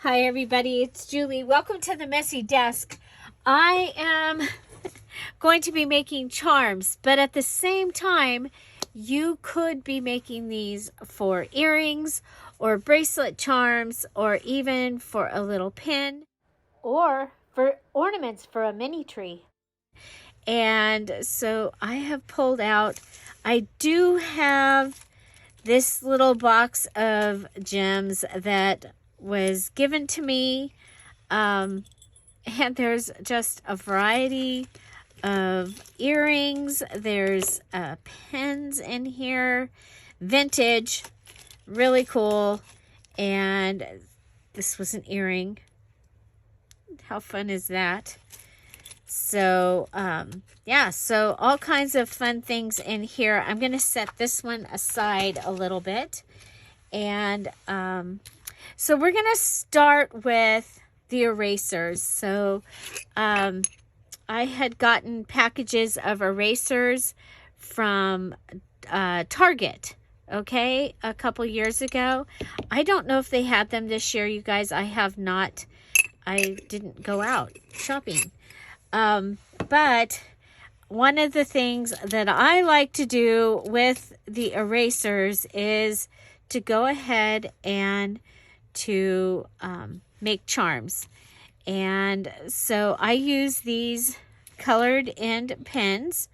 Hi everybody, it's Julie. Welcome to the Messy Desk. I am going to be making charms, but at the same time, you could be making these for earrings or bracelet charms or even for a little pin or for ornaments for a mini tree. And so I have pulled out, I do have this little box of gems that was given to me, and there's just a variety of earrings. There's pens in here, vintage, really cool. And this was an earring. How fun is that? So yeah, so all kinds of fun things in here. I'm going to set this one aside a little bit. And so we're going to start with the erasers. So I had gotten packages of erasers from Target, okay, a couple years ago. I don't know if they had them this year, you guys. I didn't go out shopping. But one of the things that I like to do with the erasers is to go ahead and to make charms. And so I use these colored end pens,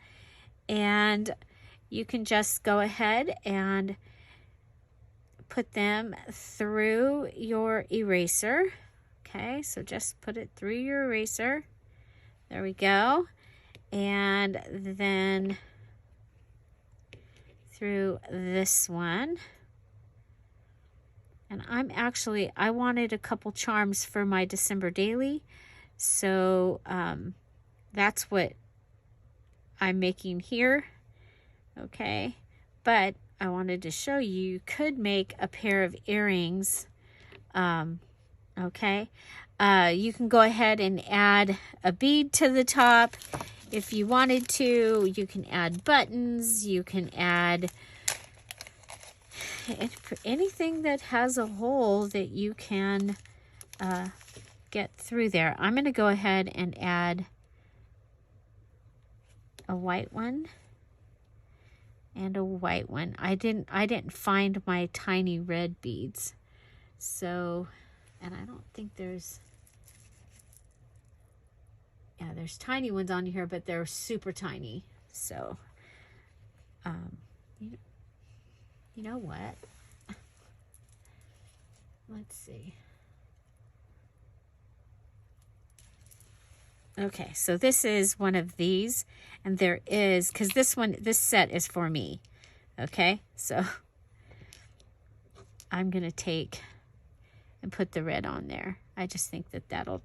and you can just go ahead and put them through your eraser. Okay, so just put it through your eraser. There we go. And then through this one. And I wanted a couple charms for my December daily. So that's what I'm making here. Okay. But I wanted to show you could make a pair of earrings. Okay. You can go ahead and add a bead to the top if you wanted to. You can add buttons. You can add anything that has a hole that you can get through there. I'm going to go ahead and add a white one and a white one. I didn't find my tiny red beads. So, and I don't think there's tiny ones on here, but they're super tiny. So, you know what? Let's see. Okay, so this is one of these, and there is, because this set is for me. Okay, so I'm going to take and put the red on there. I just think that I'll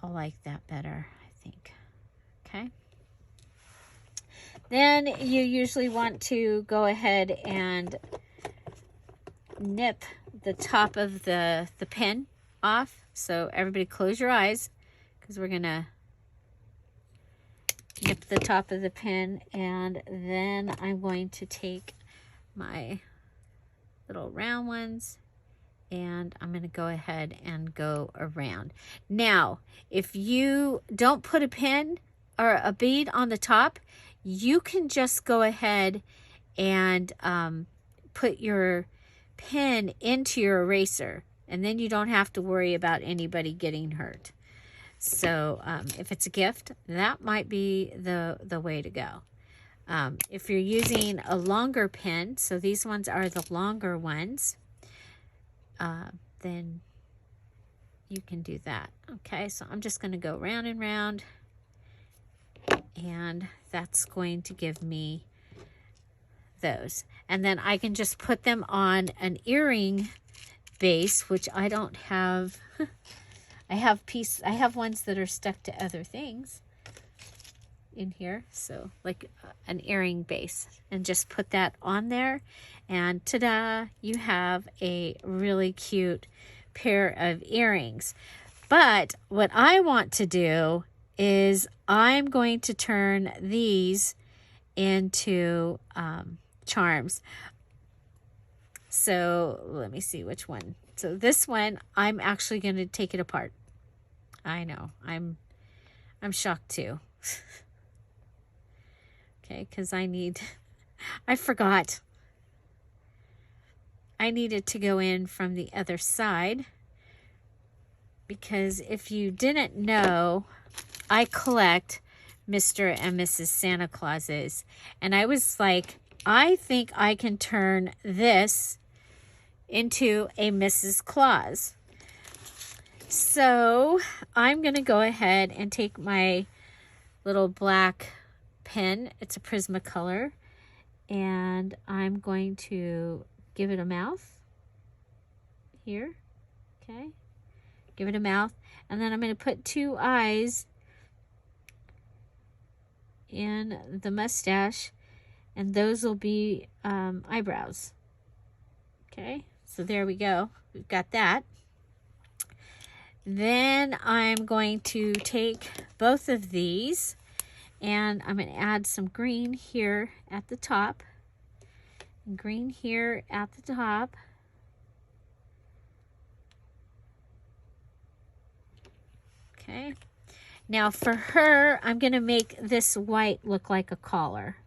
like that better, I think. Okay. Then you usually want to go ahead and nip the top of the pen off. So everybody close your eyes, because we're going to nip the top of the pen. And then I'm going to take my little round ones, and I'm going to go ahead and go around. Now, if you don't put a pin or a bead on the top, you can just go ahead and put your pen into your eraser, and then you don't have to worry about anybody getting hurt. So if it's a gift, that might be the way to go. If you're using a longer pen, so these ones are the longer ones, then you can do that. Okay, so I'm just going to go round and round, and that's going to give me those. And then I can just put them on an earring base, which I don't have. I have ones that are stuck to other things in here, so like an earring base, and just put that on there, and ta-da, you have a really cute pair of earrings. But what I want to do is I'm going to turn these into charms. So let me see which one So this one, I'm actually going to take it apart. I know, I'm shocked too. Okay, because I forgot. I needed to go in from the other side, because if you didn't know, I collect Mr. and Mrs. Santa Clauses. And I was like, I think I can turn this into a Mrs. Claus. So I'm going to go ahead and take my little black pen. It's a Prismacolor. And I'm going to give it a mouth here. Okay. Give it a mouth. And then I'm going to put 2 eyes in the mustache. And those will be eyebrows. Okay. So there we go. We've got that. Then I'm going to take both of these and I'm going to add some green here at the top. Green here at the top. Okay. Now for her, I'm going to make this white look like a collar.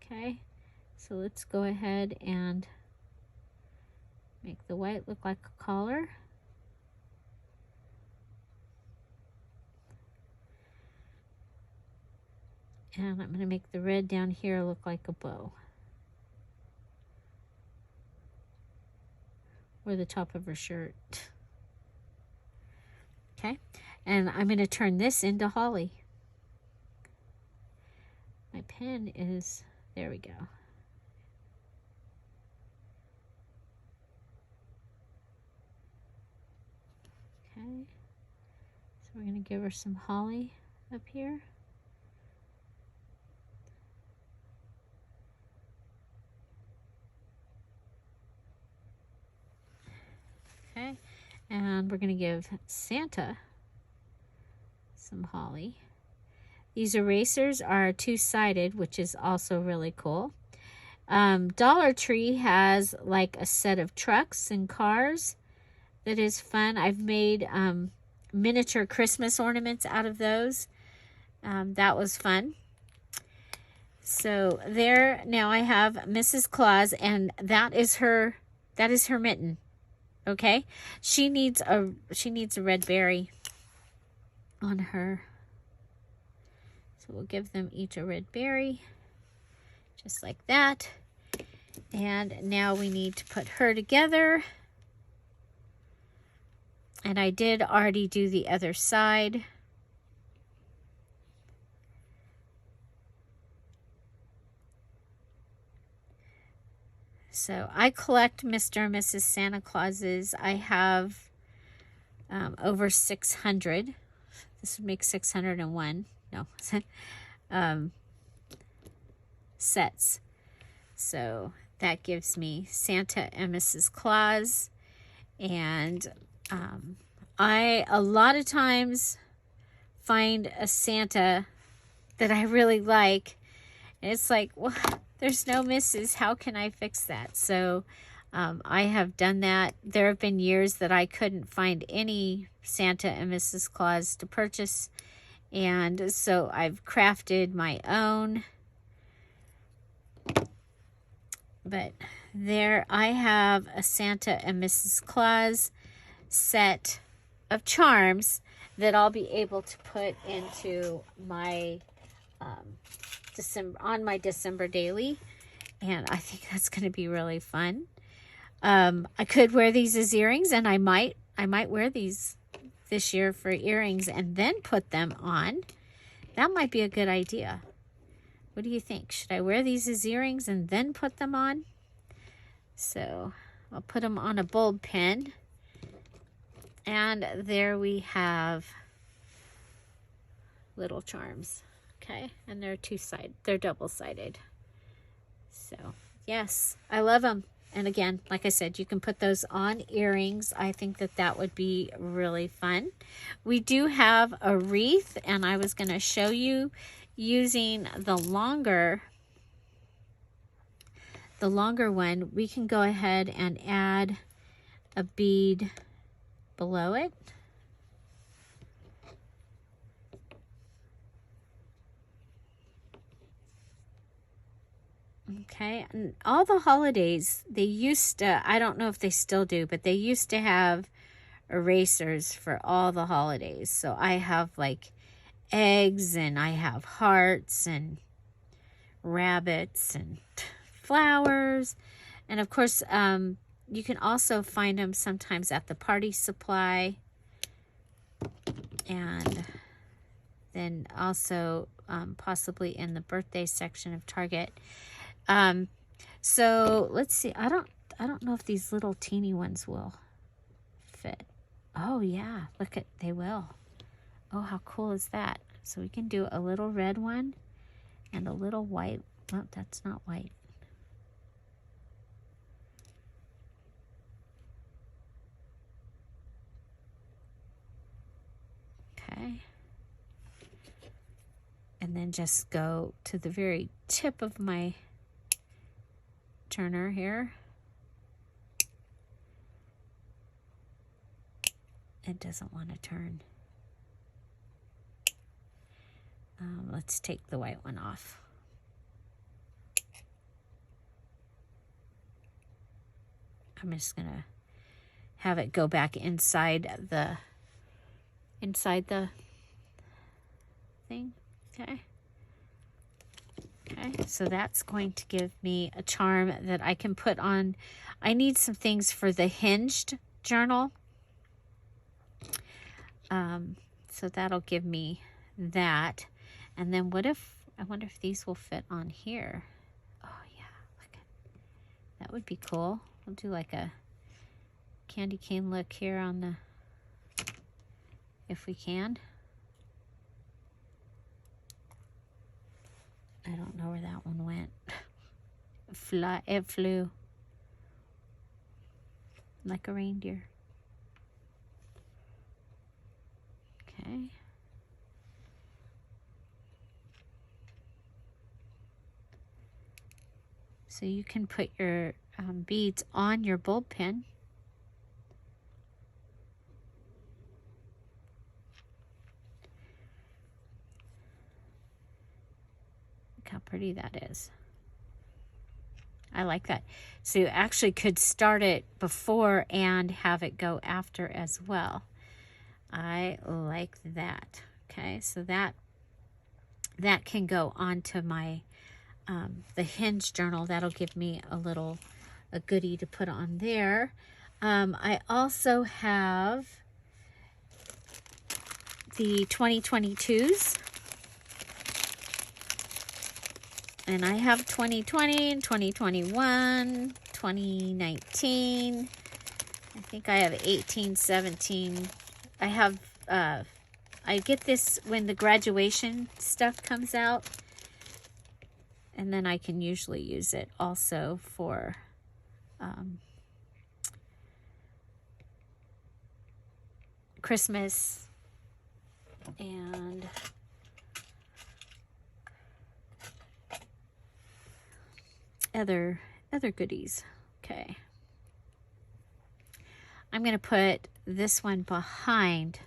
Okay. So let's go ahead and make the white look like a collar. And I'm going to make the red down here look like a bow. Or the top of her shirt. Okay. And I'm going to turn this into holly. My pen is, there we go. Okay. So we're going to give her some holly up here. Okay, and we're going to give Santa some holly. These erasers are 2-sided, which is also really cool. Dollar Tree has like a set of trucks and cars that is fun. I've made miniature Christmas ornaments out of those. That was fun. So there, now I have Mrs. Claus, and that is her mitten. Okay, she needs a red berry on her. So we'll give them each a red berry, just like that. And now we need to put her together. And I did already do the other side. So I collect Mr. and Mrs. Santa Clauses. I have over 600. This would make 601. No. Sets. So that gives me Santa and Mrs. Claus. And I, a lot of times, find a Santa that I really like. And it's like, well, there's no Mrs. How can I fix that? So I have done that. There have been years that I couldn't find any Santa and Mrs. Claus to purchase. And so I've crafted my own. But there I have a Santa and Mrs. Claus set of charms that I'll be able to put into my December daily, and I think that's going to be really fun. I could wear these as earrings, and I might wear these this year for earrings and then put them on. That might be a good idea. What do you think? Should I wear these as earrings and then put them on? So I'll put them on a bulb pin, and there we have little charms. Okay, and they're they're double-sided. So yes, I love them. And again, like I said, you can put those on earrings. I think that would be really fun. We do have a wreath, and I was going to show you using the longer one. We can go ahead and add a bead below it. Okay, and all the holidays, they used to, I don't know if they still do, but they used to have erasers for all the holidays. So I have like eggs, and I have hearts and rabbits and flowers. And of course, you can also find them sometimes at the party supply, and then also possibly in the birthday section of Target. So let's see. I don't know if these little teeny ones will fit. Oh yeah, look at, they will. Oh, how cool is that? So we can do a little red one and a little white. Oh, that's not white. Okay. And then just go to the very tip of my turner here. It doesn't want to turn. Let's take the white one off. I'm just gonna have it go back inside the thing. Okay. Okay, so that's going to give me a charm that I can put on. I need some things for the hinged journal. So that'll give me that. And then I wonder if these will fit on here. Oh yeah, look at that. Would be cool. We'll do like a candy cane look here on the, if we can. I don't know where that one went. It flew like a reindeer. Okay. So you can put your beads on your bulb pin. Look how pretty that is. I like that. So you actually could start it before and have it go after as well. I like that. Okay, so that can go onto my the hinge journal. That'll give me a goodie to put on there. I also have the 2022s. And I have 2020 and 2021, 2019. I think I have 18, 17. I have, I get this when the graduation stuff comes out. And then I can usually use it also for Christmas and other goodies. Okay. I'm going to put this one behind.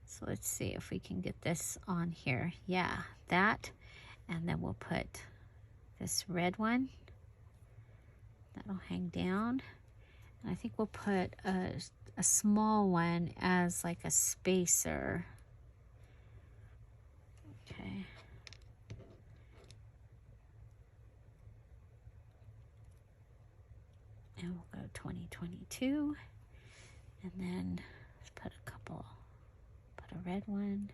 So let's see if we can get this on here. Yeah, that. And then we'll put this red one. That'll hang down. And I think we'll put a small one as like a spacer. Okay. And we'll go 2022. And then put a red one.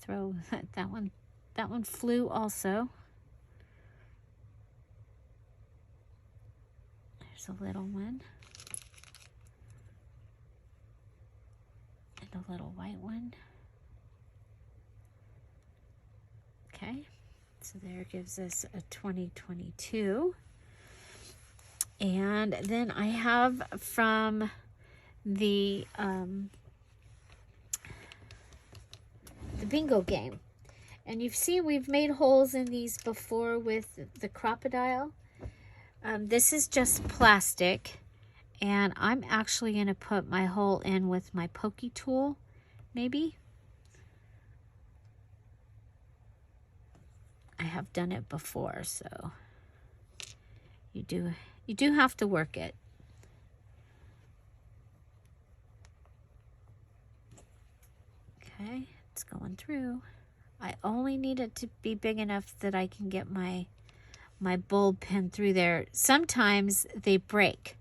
Throw that one. That one flew also. There's a little one. And a little white one. Okay. So there gives us a 2022. And then I have from the bingo game. And you've seen we've made holes in these before with the crocodile. This is just plastic, And I'm actually going to put my hole in with my pokey tool, maybe. I have done it before, so you do have to work it. Okay, it's going through. I only need it to be big enough that I can get my bulb pin through there. Sometimes they break.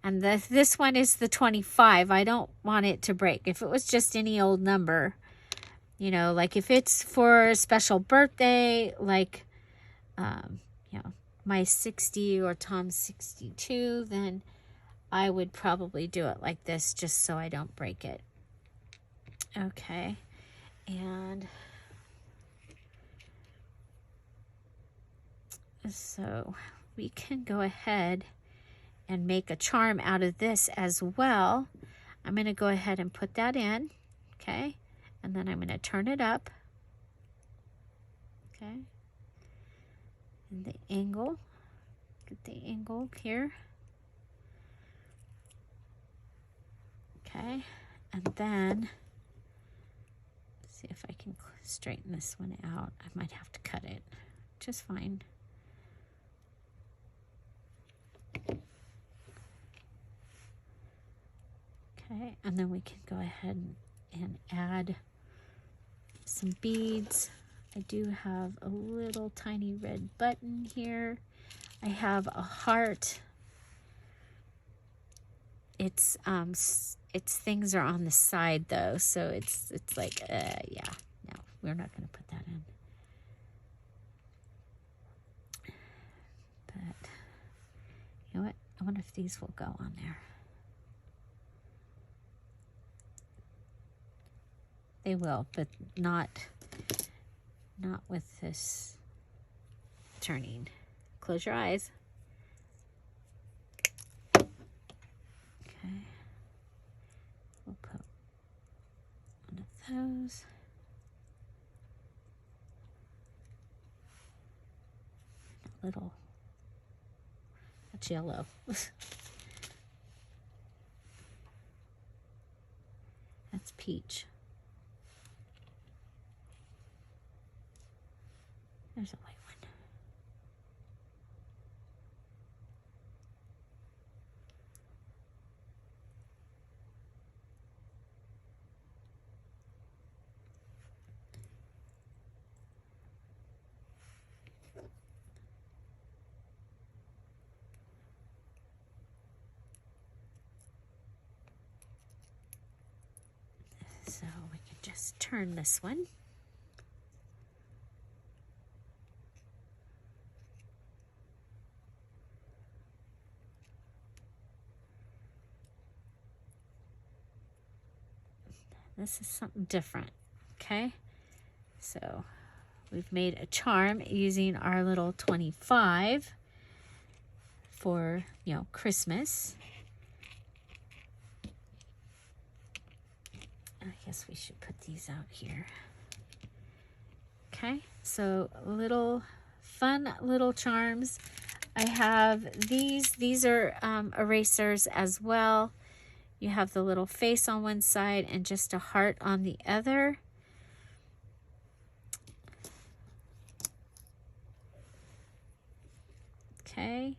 And this one is the 25. I don't want it to break. If it was just any old number, you know, like if it's for a special birthday, like, you know, my 60 or Tom's 62, then I would probably do it like this just so I don't break it. Okay, and so we can go ahead and make a charm out of this as well. I'm going to go ahead and put that in, okay, and then I'm going to turn it up, okay, and the angle, get the angle here, okay, and then see if I can straighten this one out. I might have to cut it, just fine. Okay, and then we can go ahead and add some beads. I do have a little tiny red button here. I have a heart. Its things are on the side though, so it's like yeah, no, we're not going to put that in. But you know what? I wonder if these will go on there. They will, but not with this turning. Close your eyes. Okay. We'll put one of those. A little, that's yellow. That's peach. There's a white one. So we can just turn this one. This is something different, okay? So we've made a charm using our little 25 for, you know, Christmas. I guess we should put these out here. Okay, so little fun little charms. I have these are erasers as well. You have the little face on one side and just a heart on the other. Okay,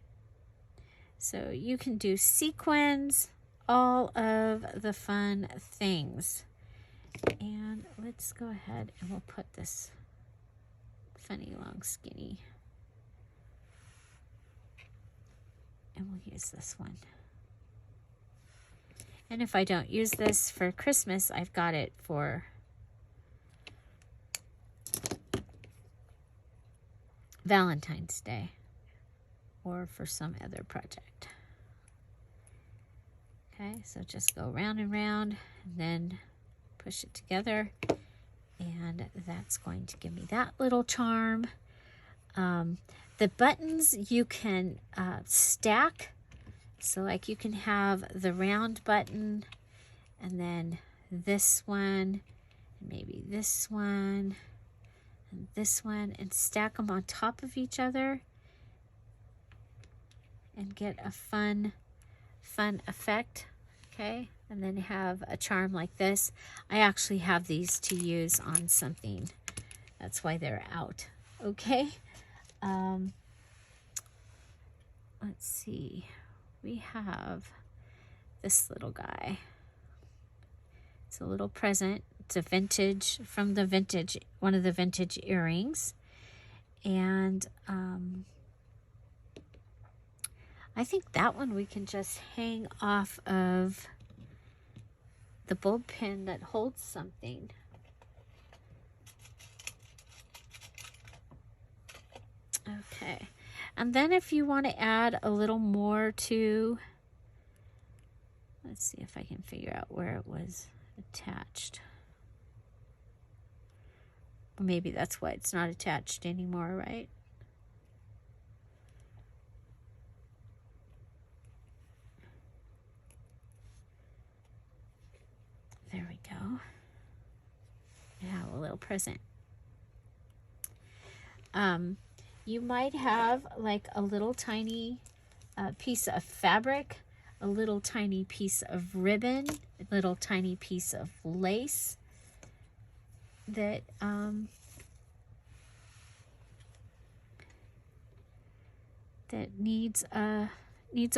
so you can do sequins, all of the fun things. And let's go ahead and we'll put this funny long skinny, and we'll use this one. And if I don't use this for Christmas, I've got it for Valentine's Day or for some other project. Okay, so just go round and round and then push it together, and that's going to give me that little charm. The buttons you can stack, so like you can have the round button and then this one, and maybe this one and this one, and stack them on top of each other and get a fun fun effect. Okay, and then have a charm like this. I actually have these to use on something. That's why they're out. Okay. Let's see. We have this little guy. It's a little present. It's a vintage, from the vintage, one of the vintage earrings. And I think that one we can just hang off of the bulb pin that holds something. Okay. And then if you want to add a little more to, let's see if I can figure out where it was attached. Maybe that's why it's not attached anymore, right? There we go. Now a little present. You might have like a little tiny piece of fabric, a little tiny piece of ribbon, a little tiny piece of lace that that needs a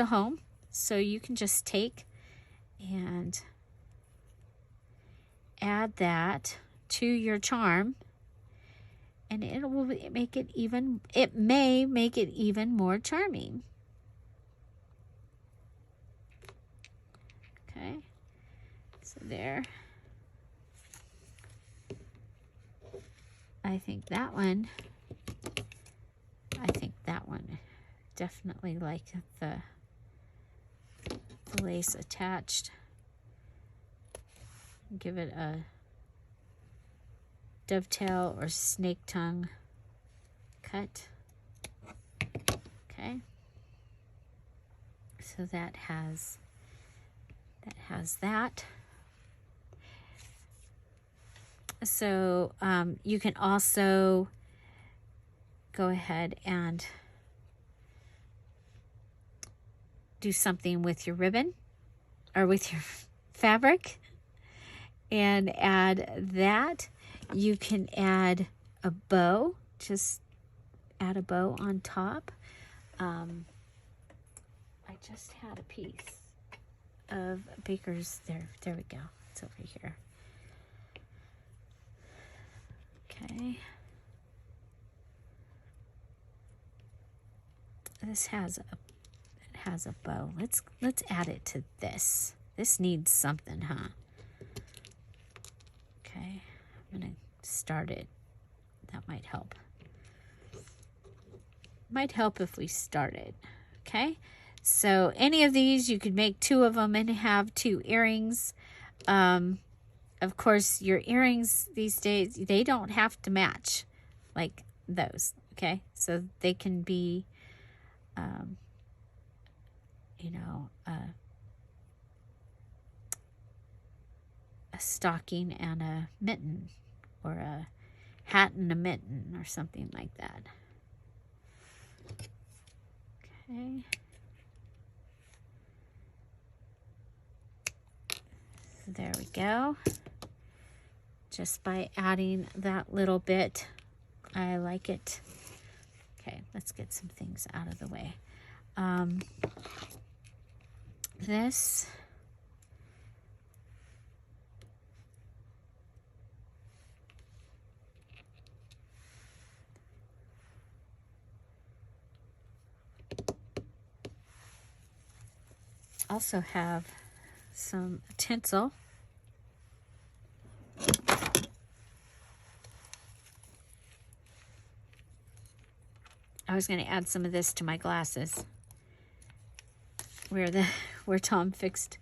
home. So you can just take and add that to your charm, and it will make it even, it may make it even more charming. Okay, so there. I think that one definitely like the lace attached. Give it a dovetail or snake tongue cut. Okay, so that has that. So you can also go ahead and do something with your ribbon or with your fabric and add that. You can add a bow, just add a bow on top. I just had a piece of Baker's, there we go, it's over here. Okay. This has a bow. Let's add it to this. This needs something, huh? Okay, I'm gonna start it. That might help. Might help if we start it. Okay, so any of these, you could make 2 of them and have 2 earrings. Of course, your earrings these days, they don't have to match like those. Okay, so they can be you know, a stocking and a mitten, or a hat and a mitten, or something like that. Okay. There we go. Just by adding that little bit, I like it. Okay, let's get some things out of the way. This also have some tinsel. I was going to add some of this to my glasses, where Tom fixed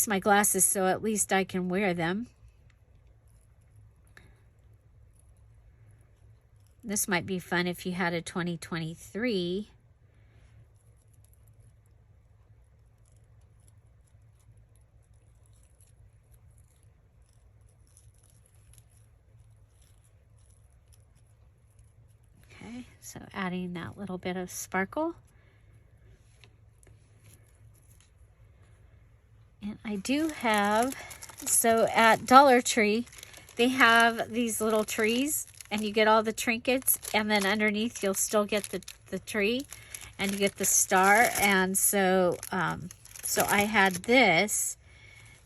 my glasses, so at least I can wear them. This might be fun if you had a 2023. Okay, so adding that little bit of sparkle. And I do have, so at Dollar Tree, they have these little trees, and you get all the trinkets, and then underneath you'll still get the tree, and you get the star. And so, so I had this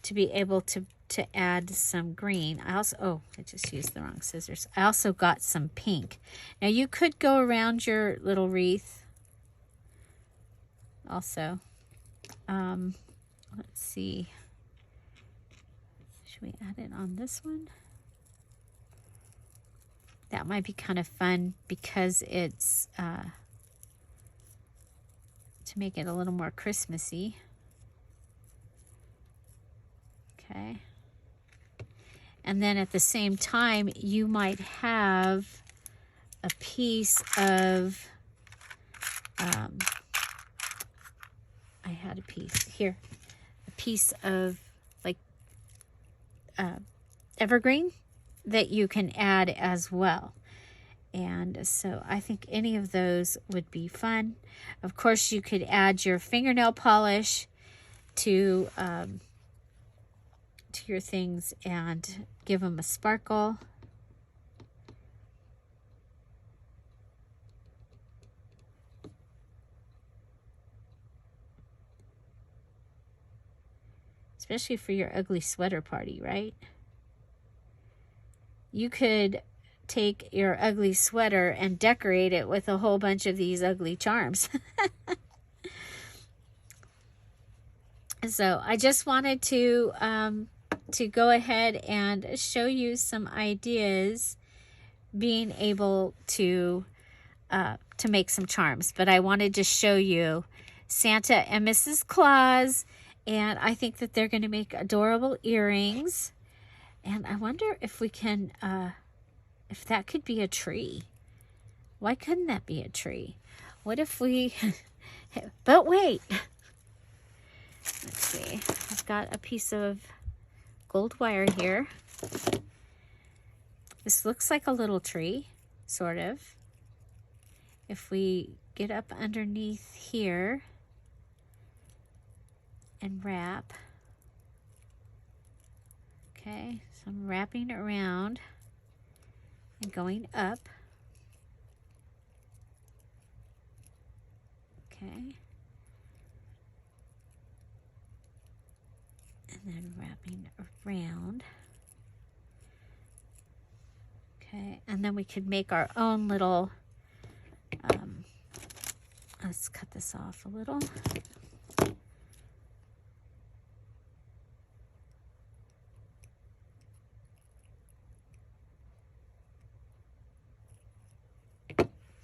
to be able to add some green. I also, oh, I just used the wrong scissors. I also got some pink. Now you could go around your little wreath also. Let's see. Should we add it on this one? That might be kind of fun because it's to make it a little more Christmassy. Okay. And then at the same time, you might have a piece of, I had a piece here, a piece of like evergreen that you can add as well. And so I think any of those would be fun. Of course, you could add your fingernail polish to your things and give them a sparkle. Especially for your ugly sweater party, right? You could take your ugly sweater and decorate it with a whole bunch of these ugly charms. So I just wanted to go ahead and show you some ideas being able to make some charms. But I wanted to show you Santa and Mrs. Claus, and I think that they're going to make adorable earrings. And I wonder if we can, if that could be a tree. Why couldn't that be a tree? What if we, but wait. Let's see. I've got a piece of gold wire here. This looks like a little tree, sort of. If we get up underneath here and wrap. Okay, so I'm wrapping around and going up. Okay. And then wrapping around. Okay, and then we could make our own little, let's cut this off a little.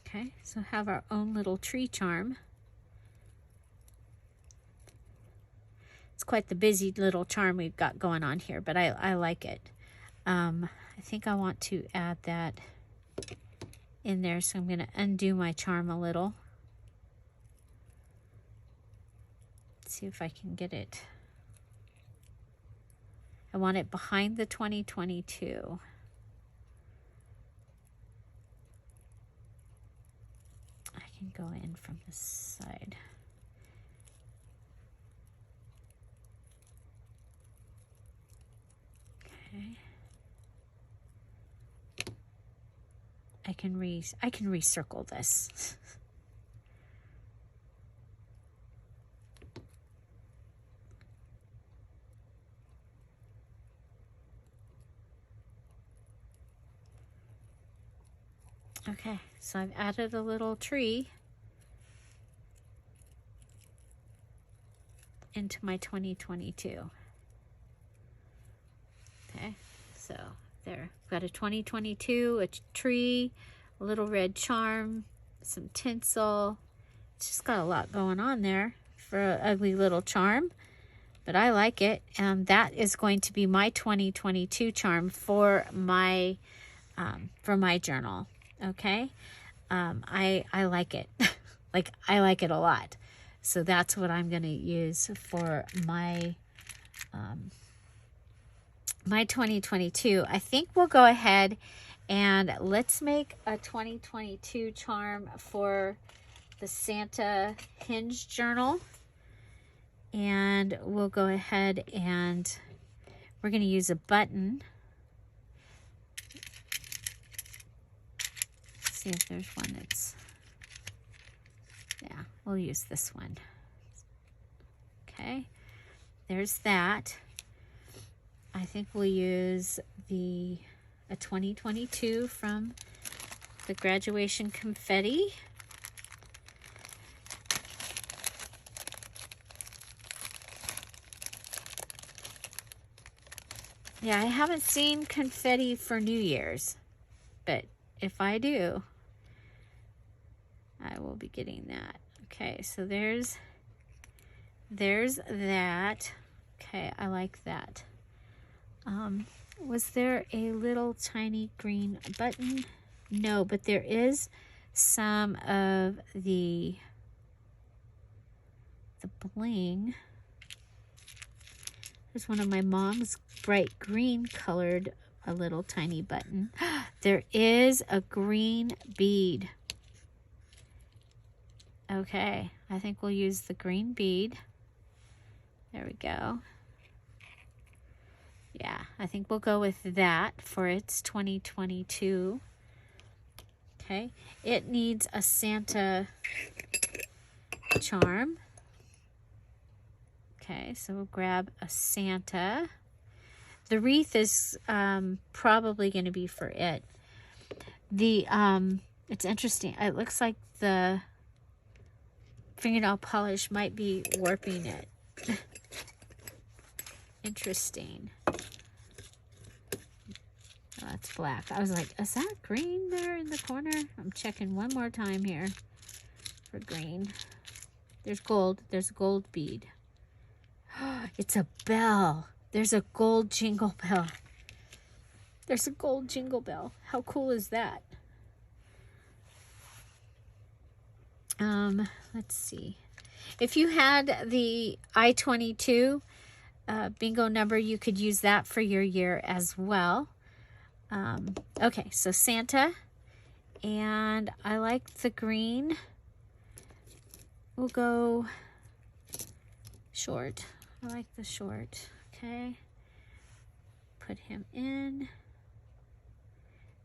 Okay, so have our own little tree charm. It's quite the busy little charm we've got going on here, but I like it. I think I want to add that in there, so I'm going to undo my charm a little. Let's see if I can get it. I want it behind the 2022. I can go in from this side. Okay. I can recircle this. Okay, so I've added a little tree into my 2022. Okay, so there, I've got a 2022, a tree, a little red charm, some tinsel. It's just got a lot going on there for an ugly little charm, but I like it. And that is going to be my 2022 charm for my journal. Okay, I like it. Like, I like it a lot. So that's what I'm going to use for my my 2022. I think we'll go ahead and let's make a 2022 charm for the Santa hinge journal. And we'll go ahead and we're going to use a button. See if there's one that's, yeah, we'll use this one. Okay, there's that. I think we'll use a 2022 from the graduation confetti. Yeah, I haven't seen confetti for New Year's, but if I do, I will be getting that. Okay, so there's that. Okay, I like that. Was there a little tiny green button? No, but there is some of the bling. There's one of my mom's bright green colored, a little tiny button. There is a green bead. Okay, I think we'll use the green bead. There we go. Yeah, I think we'll go with that for its 2022. Okay, it needs a Santa charm. Okay, so we'll grab a Santa. The wreath is probably going to be for it. It's interesting. It looks like the fingernail polish might be warping it. Interesting. Oh, that's black. I was like, is that green there in the corner? I'm checking one more time here for green. There's gold. There's a gold bead. It's a bell. There's a gold jingle bell. There's a gold jingle bell. How cool is that? Let's see. If you had the I-22 bingo number, you could use that for your year as well. Okay, so Santa, and I like the green. We'll go short. I like the short. Okay, put him in.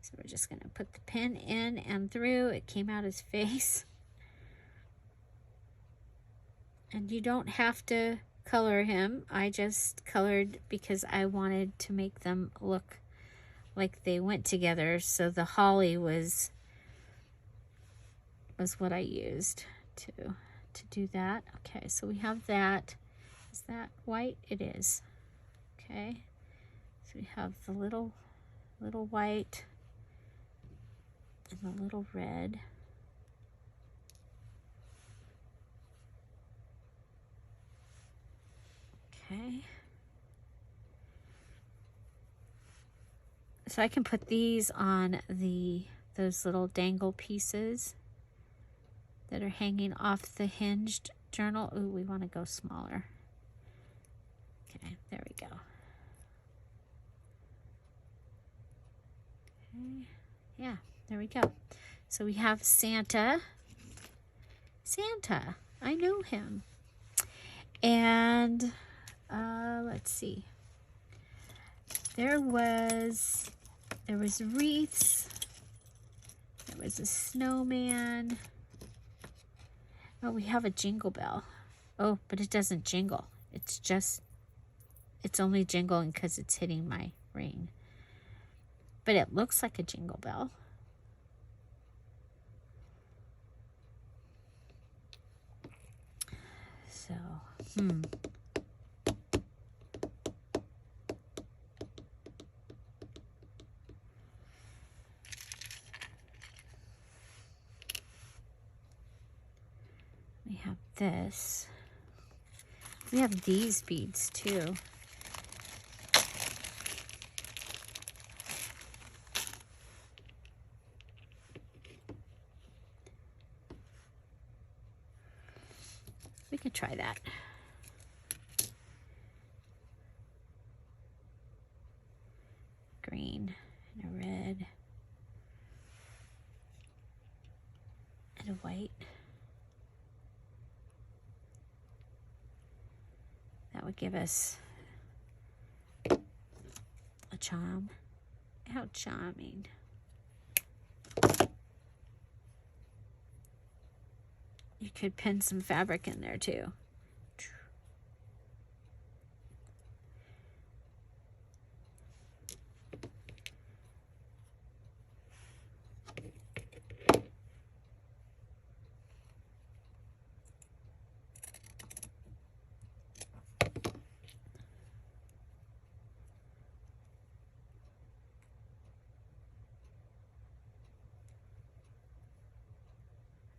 So we're just going to put the pin in and through. It came out his face. And you don't have to color him. I just colored because I wanted to make them look like they went together. So the holly was what I used to do that. Okay, so we have that. Is that white? It is. Okay, so we have the little white and the little red. Okay. So I can put these on those little dangle pieces that are hanging off the hinged journal. Ooh, we want to go smaller. Okay, there we go. Okay. Yeah, there we go. So we have Santa. Santa, I know him. And let's see. There was wreaths. There was a snowman. Oh, we have a jingle bell. Oh, but it doesn't jingle. It's only jingling because it's hitting my ring. But it looks like a jingle bell. So, we have this. We have these beads too. We could try that. Green and a red and a white. would give us a charm. How charming. You could pin some fabric in there too.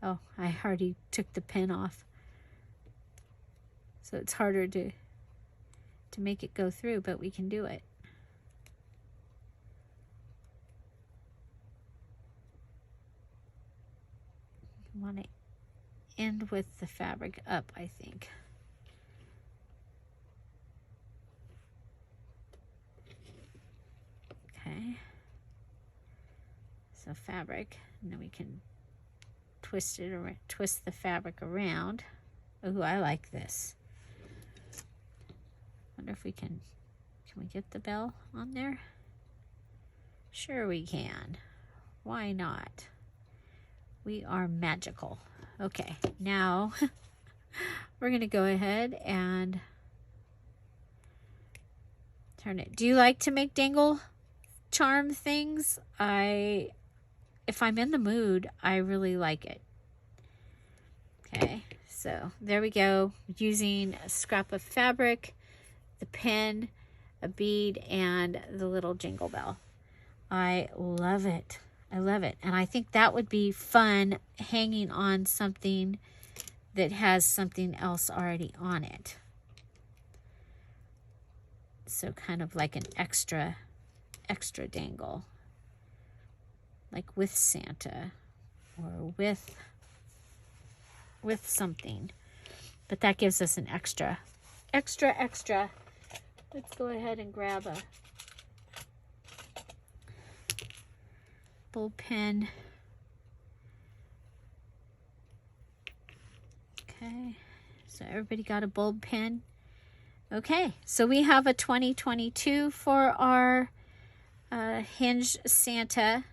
Oh, I already took the pin off. So it's harder to make it go through, but we can do it. You want to end with the fabric up, I think. Okay. So fabric, and then we can twist it around, twist the fabric around. Oh, I like this. Wonder if we can we get the bell on there? Sure we can. Why not? We are magical. Okay, now we're gonna go ahead and turn it. Do you like to make dangle charm things? If I'm in the mood, I really like it. Okay, so there we go. Using a scrap of fabric, the pin, a bead, and the little jingle bell. I love it. I love it. And I think that would be fun hanging on something that has something else already on it. So kind of like an extra dangle. Like with Santa or with something. But that gives us an extra. Let's go ahead and grab a bulb pin. Okay, so everybody got a bulb pin. Okay, so we have a 2022 for our hinged Santa.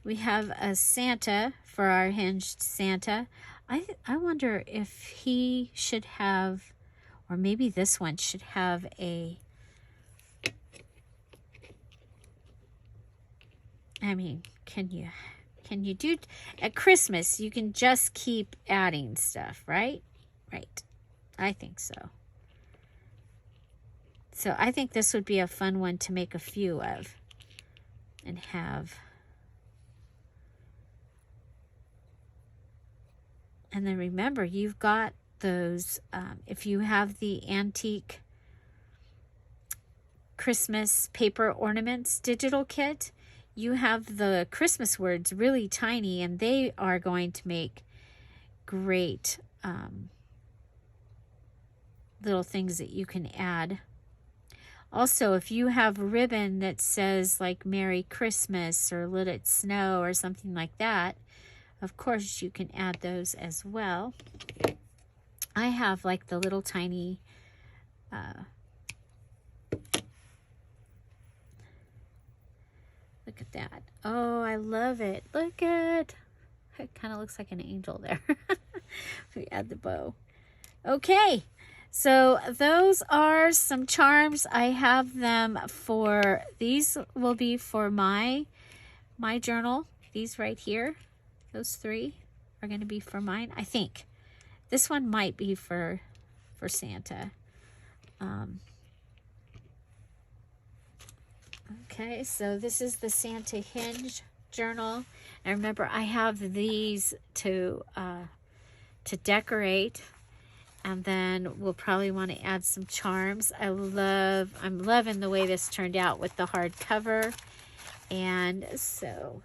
We have a Santa for our hinged Santa. I wonder if he should have, or maybe this one should have a, I mean, can you do, at Christmas, you can just keep adding stuff, right? Right. I think so. So I think this would be a fun one to make a few of and have. And then remember, you've got those, if you have the antique Christmas paper ornaments digital kit, you have the Christmas words really tiny, and they are going to make great little things that you can add. Also, if you have ribbon that says like Merry Christmas or Let It Snow or something like that, of course you can add those as well. I have like the little tiny look at that. Oh, I love it. Look at it. Kind of looks like an angel there. We add the bow. Okay, so those are some charms. I have them for, these will be for my journal. These right here, those three are going to be for mine. I think this one might be for Santa. Okay, so this is the Santa Hinge journal. And remember, I have these to decorate, and then we'll probably want to add some charms. I'm loving the way this turned out with the hardcover. And so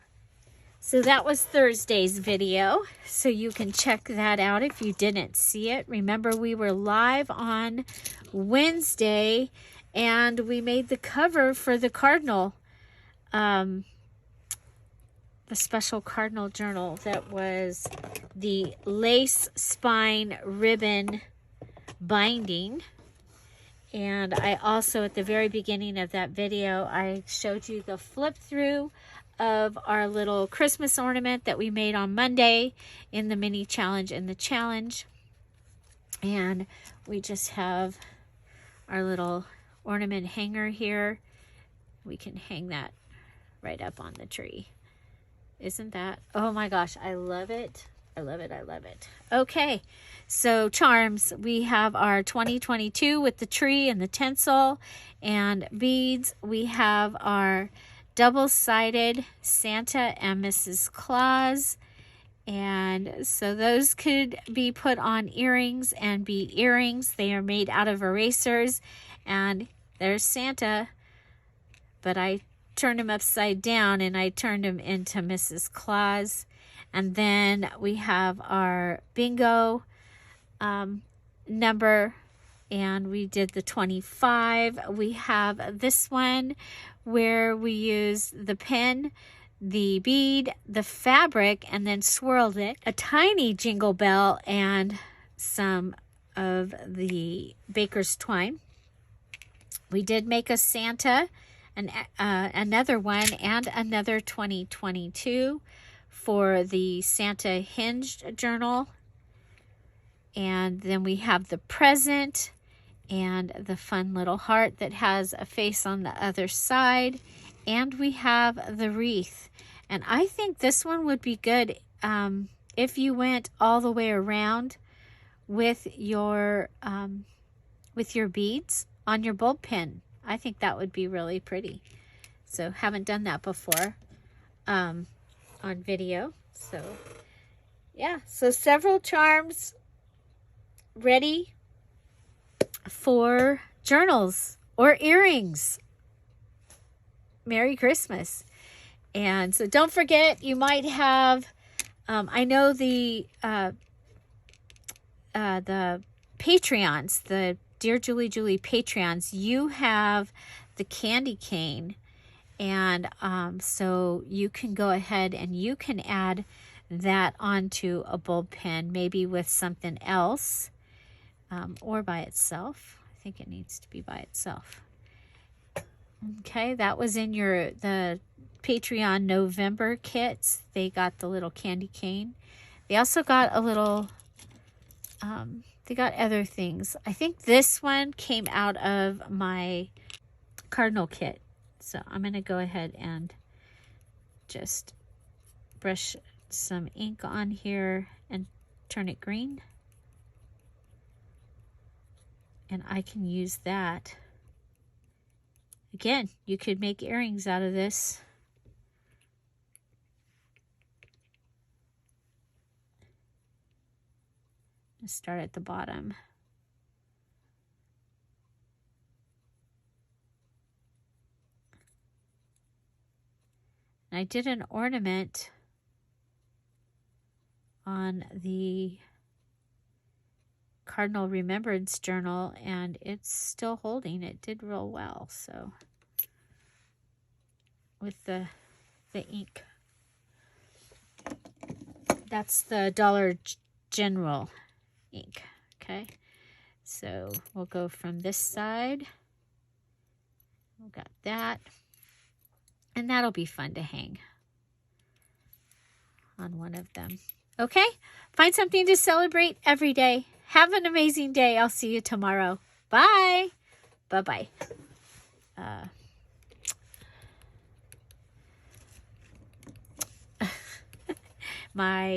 that was Thursday's video. So you can check that out if you didn't see it. Remember, we were live on Wednesday, and we made the cover for the Cardinal, the special Cardinal journal that was the lace spine ribbon binding. And I also, at the very beginning of that video, I showed you the flip through of our little Christmas ornament that we made on Monday in the mini challenge and the challenge. And we just have our little ornament hanger here. We can hang that right up on the tree. Isn't that? Oh my gosh, I love it. I love it. I love it. Okay, so charms. We have our 2022 with the tree and the tinsel and beads. We have our double-sided Santa and Mrs. Claus. And so those could be put on earrings and be earrings. They are made out of erasers. And there's Santa, but I turned him upside down and I turned him into Mrs. Claus. And then we have our bingo number, and we did the 25. We have this one where we use the pin, the bead, the fabric, and then swirled it. A tiny jingle bell and some of the baker's twine. We did make a Santa, another one, and another 2022 for the Santa hinged journal. And then we have the present and the fun little heart that has a face on the other side. And we have the wreath. And I think this one would be good if you went all the way around with your beads on your bulb pin. I think that would be really pretty. So haven't done that before on video. So yeah, so several charms ready for journals or earrings. Merry Christmas. And so don't forget, you might have, I know the Patreons, the Dear Julie Patreons, you have the candy cane. And so you can go ahead and you can add that onto a bulb pin, maybe with something else, or by itself. I think it needs to be by itself. Okay, that was in the Patreon November kits. They got the little candy cane. They also got a little, they got other things. I think this one came out of my cardinal kit. So I'm going to go ahead and just brush some ink on here and turn it green. And I can use that. Again, you could make earrings out of this. Let's start at the bottom. And I did an ornament on the Cardinal Remembrance Journal, and it's still holding. It did real well, so with the ink. That's the Dollar General ink. Okay, so we'll go from this side. We got that, and that'll be fun to hang on one of them. Okay, find something to celebrate every day. Have an amazing day. I'll see you tomorrow. Bye. Bye-bye. My